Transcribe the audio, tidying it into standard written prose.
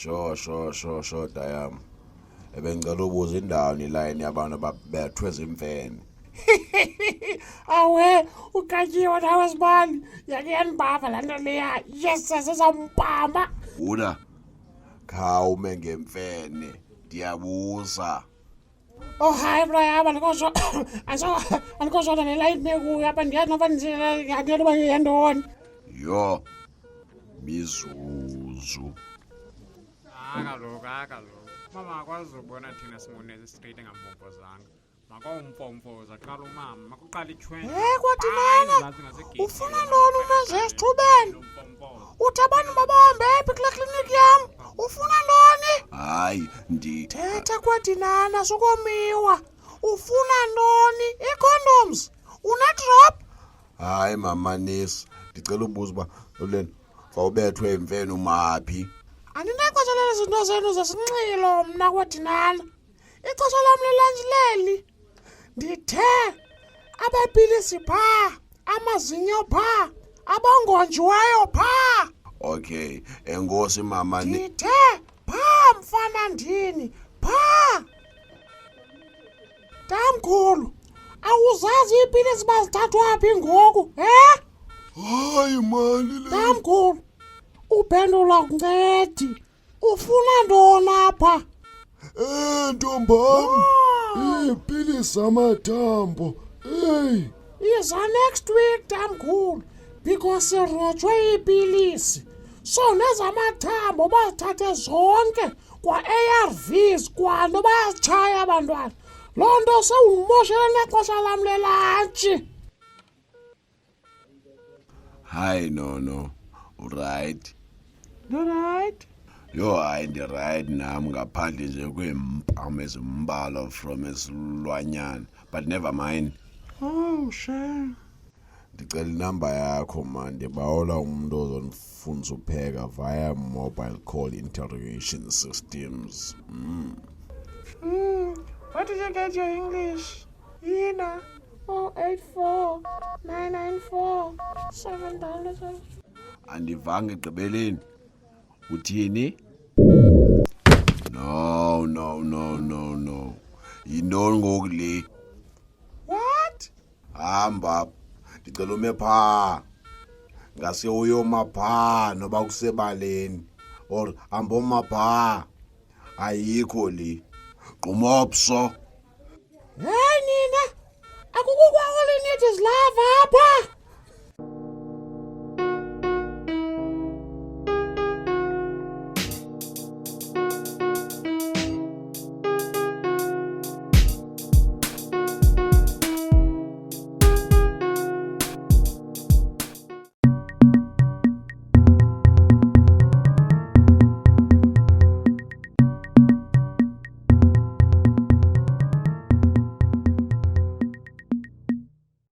Sure, Dayam. Ebengicela ubuza indawo nilayini yabantu ababethweza imfene. Awe, ukatyiwa nawe sibali. Yake yanibamba laa nto leya. Yes, sesizambamba. Una, khawume ngemfene. Ndiyabuza. Oh, hayi bro yaba andikosho nelayini nekuyo apha ndiyazi noba ndiyantoni uba yantoni. Yo, mizuzu. Kaloku. Mama akwazi ubona thina simonezi straight engampompozanga. Makawumpompoza qala umama, makuqala ichwene. Kwathi nana, ufuna ntoni umenze esithubeni? Uthi abantu mabahambe phi kule kliniki yam? Ufuna ntoni? Hayi, Thetha kwathi nana, sukomiwa. Ufuna ntoni? Ii-condoms? Une-drop? Hayi mama nesi, ndicela ubuza uba Loleni, khawubethwe imfene umaphi? Andinexesha lezi zinto zenu zesinxilo mna kwathi nana. Ixesha lam lelanji leli. Ndithe abapilisi phaa, amazinyo phaa, abongonjiweyo phaa. Okay, enkosi mama Ndithe phaa mfana ndini, phaa. Tamkhulu, awuzazi iipilisi bazithathwa phi ngoku, Hayi mani le. Tamkhulu, uphendula kuncedi. Ufuna ntoni apha? Ntombam, iipilisi zamathambo. Iza next week, tamkhulu, because sirotshwe iipilisi. So nezamathambo bazithathe zonke, kwa-ARVs, kwanto bayazitshaya abantwana. Loo nto sewundimoshele nexesha lam lelantshi. Hayi no. Right. Right? Yo, hayi ndi-right nam ngaphandle nje kweempam ezimbalwa from esilwanyana. But never mind. Oh, sure. Ndicela inamba yakho man, ndibawela umntu ozondifundisa upheka via mobile call interrogation systems. What did you get your English? Ina. 084 994 700. Andivanga egqibeleni. Uthini? No. Yintoni ngoku le? What? Hamba. Ndicela ume phaa. Ngase uyoma phaa noba kusebaleni. Or hamba uma phaa. Ayikho le. Qumopso. Hey nina, akukho kwa all you need is love apha.